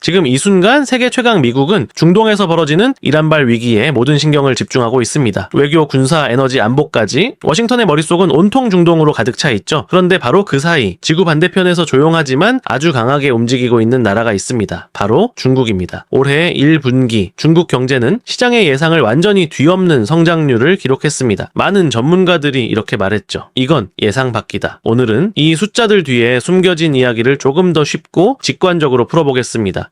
지금 이 순간 세계 최강 미국은 중동에서 벌어지는 이란발 위기에 모든 신경을 집중하고 있습니다. 외교, 군사, 에너지, 안보까지 워싱턴의 머릿속은 온통 중동으로 가득 차 있죠. 그런데 바로 그 사이 지구 반대편에서 조용하지만 아주 강하게 움직이고 있는 나라가 있습니다. 바로 중국입니다. 올해 1분기 중국 경제는 시장의 예상을 완전히 뒤엎는 성장률을 기록했습니다. 많은 전문가들이 이렇게 말했죠. 이건 예상 밖이다. 오늘은 이 숫자들 뒤에 숨겨진 이야기를 조금 더 쉽고 직관적으로 풀어보겠습니다.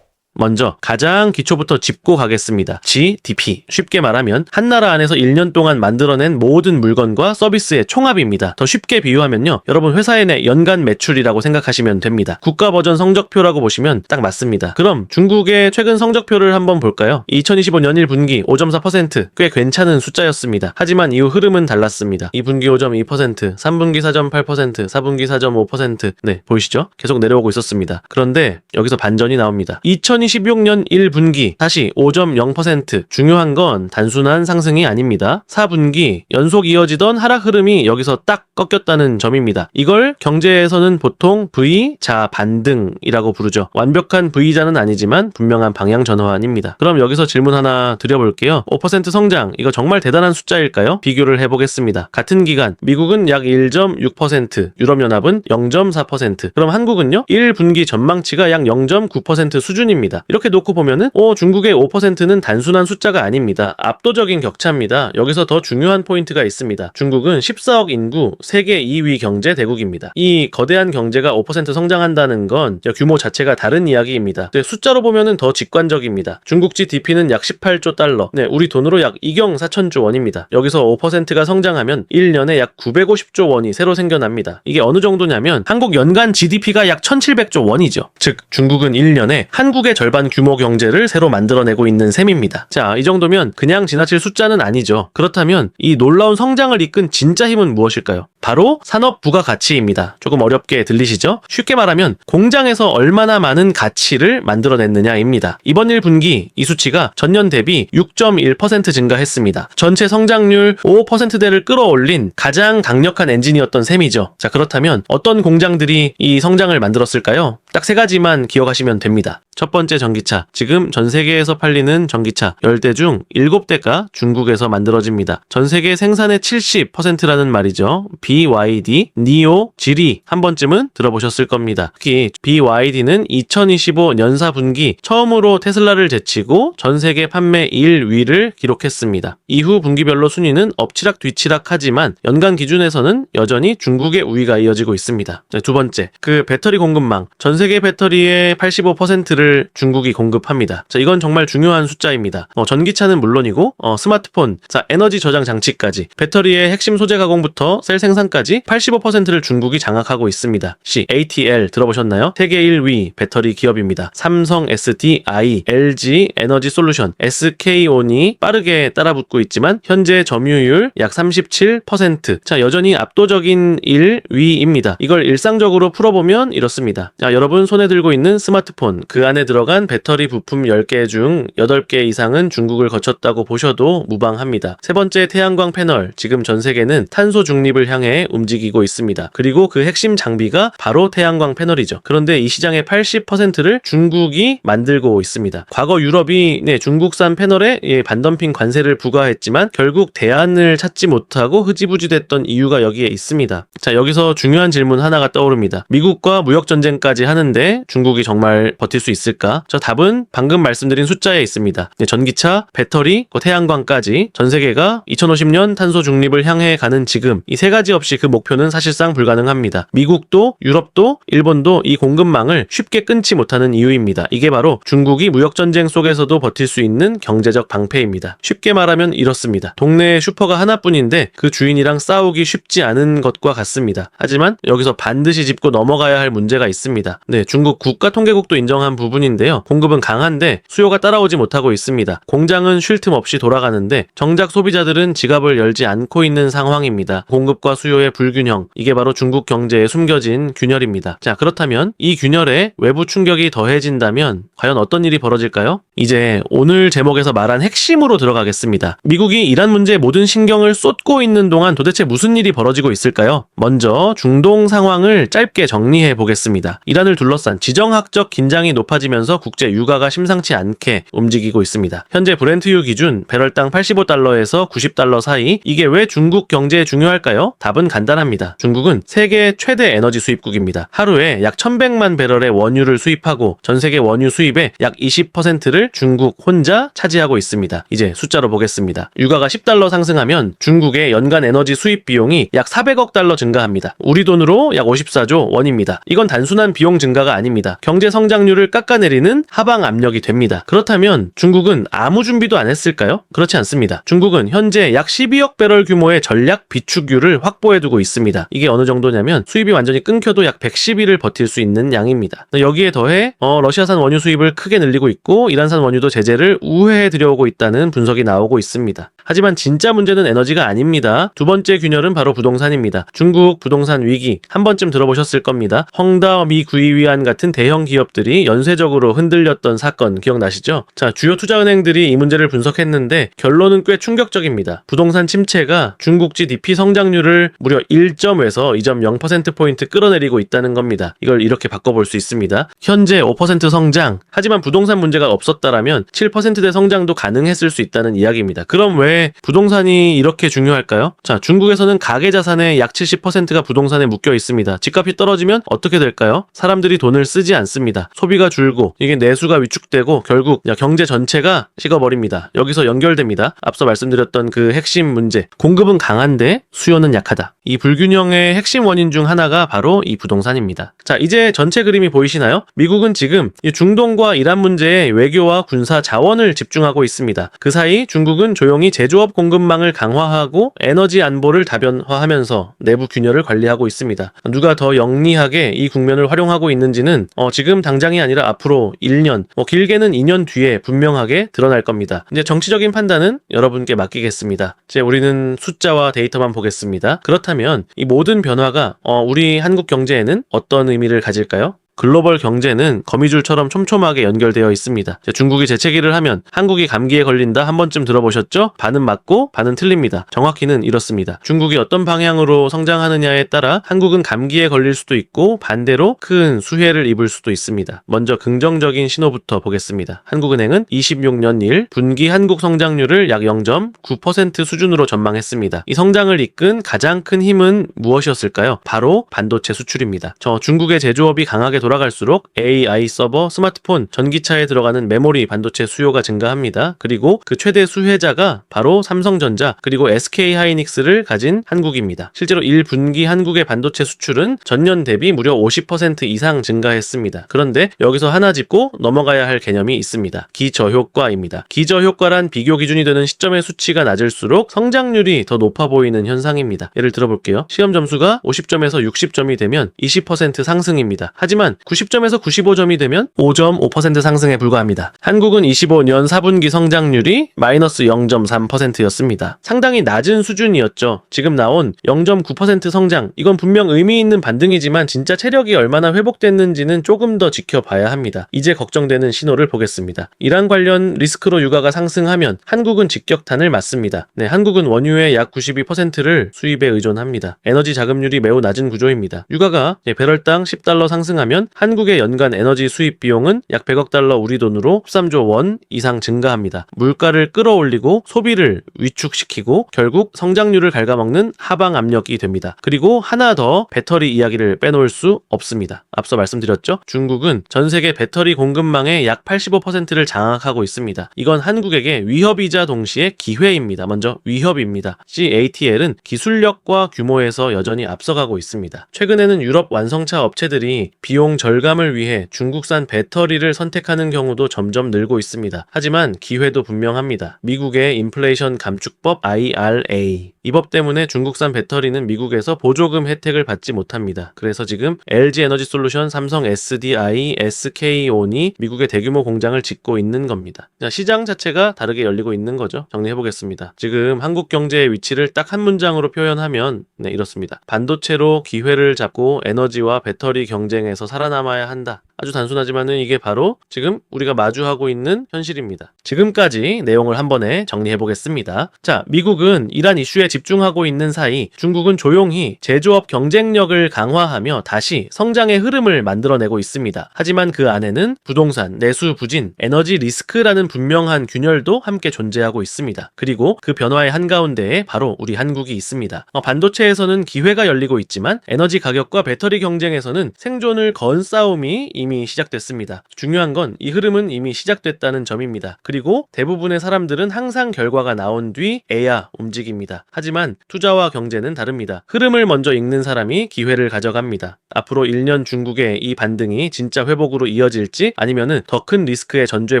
먼저 가장 기초부터 짚고 가겠습니다. GDP. 쉽게 말하면 한 나라 안에서 1년 동안 만들어낸 모든 물건과 서비스의 총합입니다. 더 쉽게 비유하면요. 여러분 회사의 내 연간 매출이라고 생각하시면 됩니다. 국가 버전 성적표라고 보시면 딱 맞습니다. 그럼 중국의 최근 성적표를 한번 볼까요? 2025년 1분기 5.4% 꽤 괜찮은 숫자였습니다. 하지만 이후 흐름은 달랐습니다. 2분기 5.2%, 3분기 4.8%, 4분기 4.5%. 네, 보이시죠? 계속 내려오고 있었습니다. 그런데 여기서 반전이 나옵니다. 2026년 1분기 다시 5.0%. 중요한 건 단순한 상승이 아닙니다. 4분기 연속 이어지던 하락 흐름이 여기서 딱 꺾였다는 점입니다. 이걸 경제에서는 보통 V자 반등이라고 부르죠. 완벽한 V자는 아니지만 분명한 방향 전환입니다. 그럼 여기서 질문 하나 드려볼게요. 5% 성장, 이거 정말 대단한 숫자일까요? 비교를 해보겠습니다. 같은 기간 미국은 약 1.6%, 유럽연합은 0.4%. 그럼 한국은요? 1분기 전망치가 약 0.9% 수준입니다. 이렇게 놓고 보면은 중국의 5%는 단순한 숫자가 아닙니다. 압도적인 격차입니다. 여기서 더 중요한 포인트가 있습니다. 중국은 14억 인구, 세계 2위 경제 대국입니다. 이 거대한 경제가 5% 성장한다는 건 규모 자체가 다른 이야기입니다. 숫자로 보면은 더 직관적입니다. 중국 GDP는 약 18조 달러, 우리 돈으로 약 2경 4천조 원입니다. 여기서 5%가 성장하면 1년에 약 950조 원이 새로 생겨납니다. 이게 어느 정도냐면 한국 연간 GDP가 약 1700조 원이죠. 즉 중국은 1년에 한국의 절반 규모 경제를 새로 만들어내고 있는 셈입니다. 자, 이 정도면 그냥 지나칠 숫자는 아니죠. 그렇다면 이 놀라운 성장을 이끈 진짜 힘은 무엇일까요? 바로 산업 부가가치입니다. 조금 어렵게 들리시죠? 쉽게 말하면 공장에서 얼마나 많은 가치를 만들어냈느냐입니다. 이번 1분기 이 수치가 전년 대비 6.1% 증가했습니다. 전체 성장률 5%대를 끌어올린 가장 강력한 엔진이었던 셈이죠. 자, 그렇다면 어떤 공장들이 이 성장을 만들었을까요? 딱 세 가지만 기억하시면 됩니다. 첫 번째 전기차. 지금 전 세계에서 팔리는 전기차 10대 중 7대가 중국에서 만들어집니다. 전 세계 생산의 70%라는 말이죠. BYD, NIO, 지리 한 번쯤은 들어보셨을 겁니다. 특히 BYD는 2025 년사 분기 처음으로 테슬라를 제치고 전 세계 판매 1위를 기록했습니다. 이후 분기별로 순위는 엎치락 뒤치락 하지만 연간 기준에서는 여전히 중국의 우위가 이어지고 있습니다. 두 번째, 그 배터리 공급망. 전 세계 배터리의 85%를 중국이 공급합니다. 자, 이건 정말 중요한 숫자입니다. 전기차는 물론이고 스마트폰, 에너지 저장 장치까지 배터리의 핵심 소재 가공부터 셀 생산까지 85%를 중국이 장악하고 있습니다. ATL 들어보셨나요? 세계 1위 배터리 기업입니다. 삼성 SDI, LG 에너지 솔루션, SK온이 빠르게 따라붙고 있지만 현재 점유율 약 37%. 자, 여전히 압도적인 1위입니다. 이걸 일상적으로 풀어보면 이렇습니다. 자, 여러분 손에 들고 있는 스마트폰, 그 안에 들어간 배터리 부품 10개 중 8개 이상은 중국을 거쳤다고 보셔도 무방합니다. 세 번째, 태양광 패널. 지금 전 세계는 탄소 중립을 향해 움직이고 있습니다. 그리고 그 핵심 장비가 바로 태양광 패널이죠. 그런데 이 시장의 80%를 중국이 만들고 있습니다. 과거 유럽이 중국산 패널에 반덤핑 관세를 부과했지만 결국 대안을 찾지 못하고 흐지부지 됐던 이유가 여기에 있습니다. 자, 여기서 중요한 질문 하나가 떠오릅니다. 미국과 무역전쟁까지 하는데 중국이 정말 버틸 수 있을까? 저 답은 방금 말씀드린 숫자에 있습니다. 전기차, 배터리, 태양광까지 전 세계가 2050년 탄소 중립을 향해 가는 지금 이 세 가지 없이 그 목표는 사실상 불가능합니다. 미국도 유럽도 일본도 이 공급망을 쉽게 끊지 못하는 이유입니다. 이게 바로 중국이 무역전쟁 속에서도 버틸 수 있는 경제적 방패입니다. 쉽게 말하면 이렇습니다. 동네에 슈퍼가 하나뿐인데 그 주인이랑 싸우기 쉽지 않은 것과 같습니다. 하지만 여기서 반드시 짚고 넘어가야 할 문제가 있습니다. 중국 국가통계국도 인정한 부분인데요. 공급은 강한데 수요가 따라오지 못하고 있습니다. 공장은 쉴 틈 없이 돌아가는데 정작 소비자들은 지갑을 열지 않고 있는 상황입니다. 공급과 수요의 불균형, 이게 바로 중국 경제에 숨겨진 균열입니다. 자, 그렇다면 이 균열에 외부 충격이 더해진다면 과연 어떤 일이 벌어질까요? 이제 오늘 제목에서 말한 핵심으로 들어가겠습니다. 미국이 이란 문제에 모든 신경을 쏟고 있는 동안 도대체 무슨 일이 벌어지고 있을까요? 먼저 중동 상황을 짧게 정리해 보겠습니다. 이란을 둘러싼 지정학적 긴장이 높아지면서 국제 유가가 심상치 않게 움직이고 있습니다. 현재 브렌트유 기준 배럴당 85달러에서 90달러 사이, 이게 왜 중국 경제에 중요할까요? 답은 간단합니다. 중국은 세계 최대 에너지 수입국입니다. 하루에 약 1100만 배럴의 원유를 수입하고 전 세계 원유 수입의 약 20%를 중국 혼자 차지하고 있습니다. 이제 숫자로 보겠습니다. 유가가 10달러 상승하면 중국의 연간 에너지 수입 비용이 약 400억 달러 증가합니다. 우리 돈으로 약 54조 원입니다. 이건 단순한 비용 증가가 아닙니다. 경제 성장률을 깎아내리는 하방 압력이 됩니다. 그렇다면 중국은 아무 준비도 안 했을까요? 그렇지 않습니다. 중국은 현재 약 12억 배럴 규모의 전략 비축유를 확보해두고 있습니다. 이게 어느 정도냐면 수입이 완전히 끊겨도 약 110일을 버틸 수 있는 양입니다. 여기에 더해 러시아산 원유 수입을 크게 늘리고 있고 이란산 원유도 제재를 우회해 들여오고 있다는 분석이 나오고 있습니다. 하지만 진짜 문제는 에너지가 아닙니다. 두 번째 균열은 바로 부동산입니다. 중국 부동산 위기 한 번쯤 들어보셨을 겁니다. 헝다미 구이위안 같은 대형 기업들이 연쇄적으로 흔들렸던 사건 기억나시죠? 자, 주요 투자은행들이 이 문제를 분석했는데 결론은 꽤 충격적입니다. 부동산 침체가 중국 GDP 성장률을 무려 1점에서 2.0%포인트 끌어내리고 있다는 겁니다. 이걸 이렇게 바꿔볼 수 있습니다. 현재 5% 성장, 하지만 부동산 문제가 없었다라면 7%대 성장도 가능했을 수 있다는 이야기입니다. 그럼 왜 부동산이 이렇게 중요할까요? 자, 중국에서는 가계 자산의 약 70%가 부동산에 묶여 있습니다. 집값이 떨어지면 어떻게 될까요? 사람들이 돈을 쓰지 않습니다. 소비가 줄고 이게 내수가 위축되고 결국 경제 전체가 식어버립니다. 여기서 연결됩니다. 앞서 말씀드렸던 그 핵심 문제, 공급은 강한데 수요는 약하다. 이 불균형의 핵심 원인 중 하나가 바로 이 부동산입니다. 자, 이제 전체 그림이 보이시나요? 미국은 지금 이 중동과 이란 문제에 외교와 군사 자원을 집중하고 있습니다. 그 사이 중국은 조용히 제조업 공급망을 강화하고 에너지 안보를 다변화하면서 내부 균열을 관리하고 있습니다. 누가 더 영리하게 이 국면을 활용하고 있는지는 지금 당장이 아니라 앞으로 1년, 길게는 2년 뒤에 분명하게 드러날 겁니다. 이제 정치적인 판단은 여러분께 맡기겠습니다. 이제 우리는 숫자와 데이터만 보겠습니다. 그렇다면 이 모든 변화가 우리 한국 경제에는 어떤 의미를 가질까요? 글로벌 경제는 거미줄처럼 촘촘하게 연결되어 있습니다. 중국이 재채기를 하면 한국이 감기에 걸린다 한 번쯤 들어보셨죠? 반은 맞고 반은 틀립니다. 정확히는 이렇습니다. 중국이 어떤 방향으로 성장하느냐에 따라 한국은 감기에 걸릴 수도 있고 반대로 큰 수혜를 입을 수도 있습니다. 먼저 긍정적인 신호부터 보겠습니다. 한국은행은 26년 1 분기 한국 성장률을 약 0.9% 수준으로 전망했습니다. 이 성장을 이끈 가장 큰 힘은 무엇이었을까요? 바로 반도체 수출입니다. 중국의 제조업이 강하게 돌아갈수록 AI 서버, 스마트폰, 전기차에 들어가는 메모리 반도체 수요가 증가합니다. 그리고 그 최대 수혜자가 바로 삼성전자 그리고 SK하이닉스를 가진 한국입니다. 실제로 1분기 한국의 반도체 수출은 전년 대비 무려 50% 이상 증가했습니다. 그런데 여기서 하나 짚고 넘어가야 할 개념이 있습니다. 기저효과입니다. 기저효과란 비교 기준이 되는 시점의 수치가 낮을수록 성장률이 더 높아 보이는 현상입니다. 예를 들어볼게요. 시험 점수가 50점에서 60점이 되면 20% 상승입니다. 하지만 90점에서 95점이 되면 5.5% 상승에 불과합니다. 한국은 25년 4분기 성장률이 마이너스 0.3%였습니다. 상당히 낮은 수준이었죠. 지금 나온 0.9% 성장, 이건 분명 의미 있는 반등이지만 진짜 체력이 얼마나 회복됐는지는 조금 더 지켜봐야 합니다. 이제 걱정되는 신호를 보겠습니다. 이란 관련 리스크로 유가가 상승하면 한국은 직격탄을 맞습니다. 네, 한국은 원유의 약 92%를 수입에 의존합니다. 에너지 자금률이 매우 낮은 구조입니다. 유가가 배럴당 10달러 상승하면 한국의 연간 에너지 수입 비용은 약 100억 달러 우리 돈으로 13조 원 이상 증가합니다. 물가를 끌어올리고 소비를 위축시키고 결국 성장률을 갉아먹는 하방 압력이 됩니다. 그리고 하나 더 배터리 이야기를 빼놓을 수 없습니다. 앞서 말씀드렸죠? 중국은 전 세계 배터리 공급망의 약 85%를 장악하고 있습니다. 이건 한국에게 위협이자 동시에 기회입니다. 먼저 위협입니다. CATL은 기술력과 규모에서 여전히 앞서가고 있습니다. 최근에는 유럽 완성차 업체들이 비용 절감을 위해 중국산 배터리를 선택하는 경우도 점점 늘고 있습니다. 하지만 기회도 분명합니다. 미국의 인플레이션 감축법 IRA. 이 법 때문에 중국산 배터리는 미국에서 보조금 혜택을 받지 못합니다. 그래서 지금 LG에너지솔루션, 삼성 SDI, SK온이 미국의 대규모 공장을 짓고 있는 겁니다. 시장 자체가 다르게 열리고 있는 거죠. 정리해보겠습니다. 지금 한국 경제의 위치를 딱 한 문장으로 표현하면 이렇습니다. 반도체로 기회를 잡고 에너지와 배터리 경쟁에서 살아 살아남아야 한다. 아주 단순하지만은 이게 바로 지금 우리가 마주하고 있는 현실입니다. 지금까지 내용을 한 번에 정리해 보겠습니다. 자, 미국은 이란 이슈에 집중하고 있는 사이 중국은 조용히 제조업 경쟁력을 강화하며 다시 성장의 흐름을 만들어내고 있습니다. 하지만 그 안에는 부동산, 내수 부진, 에너지 리스크라는 분명한 균열도 함께 존재하고 있습니다. 그리고 그 변화의 한가운데에 바로 우리 한국이 있습니다. 반도체에서는 기회가 열리고 있지만 에너지 가격과 배터리 경쟁에서는 생존을 건 싸움이 이미 시작됐습니다. 중요한 건 이 흐름은 이미 시작됐다는 점입니다. 그리고 대부분의 사람들은 항상 결과가 나온 뒤에야 움직입니다. 하지만 투자와 경제는 다릅니다. 흐름을 먼저 읽는 사람이 기회를 가져갑니다. 앞으로 1년 중국의 이 반등이 진짜 회복으로 이어질지 아니면은 더 큰 리스크의 전조에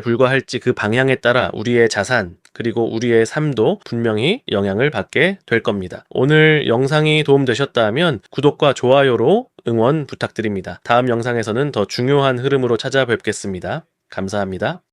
불과할지 그 방향에 따라 우리의 자산 그리고 우리의 삶도 분명히 영향을 받게 될 겁니다. 오늘 영상이 도움되셨다면 구독과 좋아요로 응원 부탁드립니다. 다음 영상에서는 더 중요한 흐름으로 찾아뵙겠습니다. 감사합니다.